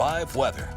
5 weather.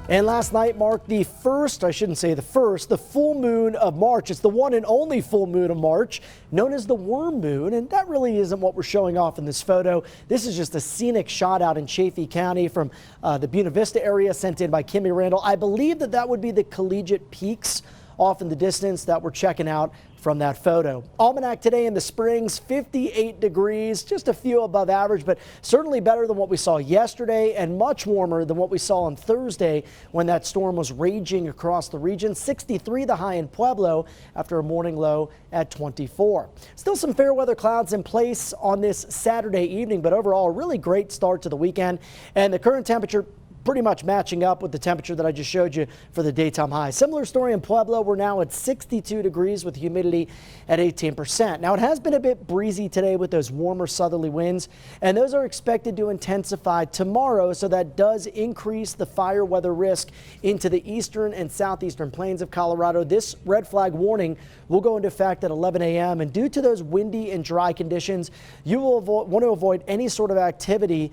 And last night marked the first, I shouldn't say the first, the full moon of March. It's the one and only full moon of March, known as the worm moon. And that really isn't what we're showing off in this photo. This is just a scenic shot out in Chaffee County from the Buena Vista area sent in by Kimmy Randall. I believe that would be the Collegiate Peaks off in the distance that we're checking out from that photo. Almanac today in the Springs, 58 degrees, just a few above average, but certainly better than what we saw yesterday and much warmer than what we saw on Thursday when that storm was raging across the region. 63 the high in Pueblo after a morning low at 24. Still some fair weather clouds in place on this Saturday evening, but overall a really great start to the weekend, and the current temperature pretty much matching up with the temperature that I just showed you for the daytime high. Similar story in Pueblo. We're now at 62 degrees with humidity at 18%. Now, it has been a bit breezy today with those warmer southerly winds, and those are expected to intensify tomorrow, so that does increase the fire weather risk into the eastern and southeastern plains of Colorado. This red flag warning will go into effect at 11 a.m. and due to those windy and dry conditions, you will want to avoid any sort of activity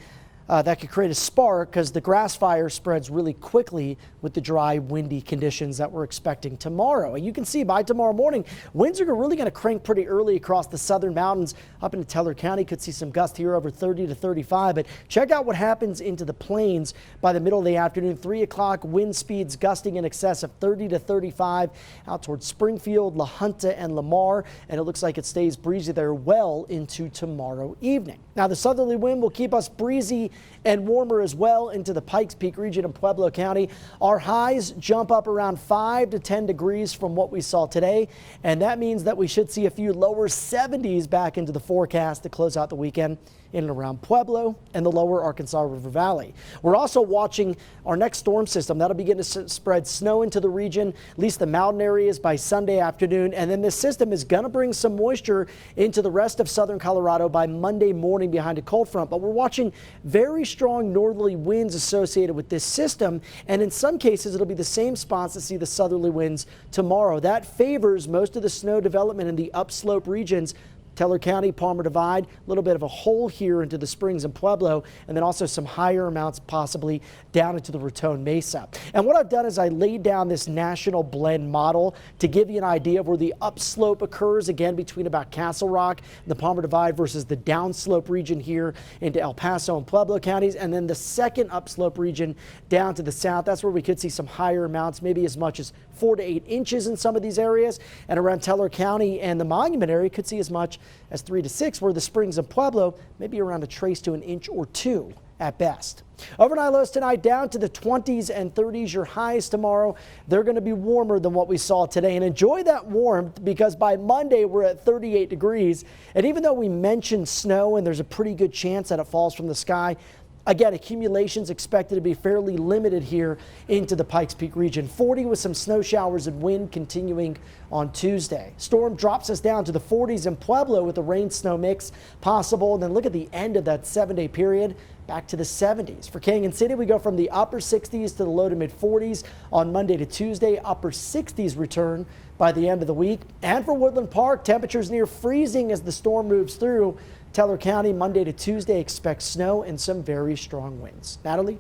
that could create a spark, because the grass fire spreads really quickly with the dry, windy conditions that we're expecting tomorrow. And you can see by tomorrow morning, winds are really going to crank pretty early across the southern mountains up into Teller County. Could see some gusts here over 30 to 35. But check out what happens into the plains by the middle of the afternoon. 3 o'clock, wind speeds gusting in excess of 30 to 35 out towards Springfield, La Junta, and Lamar. And it looks like it stays breezy there well into tomorrow evening. Now, the southerly wind will keep us breezy and warmer as well into the Pikes Peak region of Pueblo County. Our highs jump up around 5 to 10 degrees from what we saw today, and that means that we should see a few lower 70s back into the forecast to close out the weekend in and around Pueblo and the lower Arkansas River Valley. We're also watching our next storm system. That'll begin to spread snow into the region, at least the mountain areas, by Sunday afternoon. And then this system is going to bring some moisture into the rest of southern Colorado by Monday morning behind a cold front. But we're watching very strong northerly winds associated with this system. And in some cases, it'll be the same spots that see the southerly winds tomorrow. That favors most of the snow development in the upslope regions. Teller County, Palmer Divide, a little bit of a hole here into the Springs and Pueblo, and then also some higher amounts possibly down into the Raton Mesa. And what I've done is I laid down this national blend model to give you an idea of where the upslope occurs, again, between about Castle Rock and the Palmer Divide versus the downslope region here into El Paso and Pueblo counties. And then the second upslope region down to the south, that's where we could see some higher amounts, maybe as much as 4 to 8 inches in some of these areas. And around Teller County and the Monument area could see as much as 3 to 6, where the Springs and Pueblo maybe around a trace to 1 inch or 2 at best. Overnight lows tonight down to the 20s and 30s. Your highs tomorrow, they're going to be warmer than what we saw today. And enjoy that warmth, because by Monday we're at 38 degrees. And even though we mentioned snow and there's a pretty good chance that it falls from the sky, again, accumulations expected to be fairly limited here into the Pikes Peak region. 40 with some snow showers and wind continuing on Tuesday. Storm drops us down to the 40s in Pueblo with a rain-snow mix possible. And then look at the end of that 7-day period, back to the 70s. For Canyon City, we go from the upper 60s to the low to mid 40s on Monday to Tuesday. Upper 60s return by the end of the week. And for Woodland Park, temperatures near freezing as the storm moves through. Teller County, Monday to Tuesday, expect snow and some very strong winds. Natalie?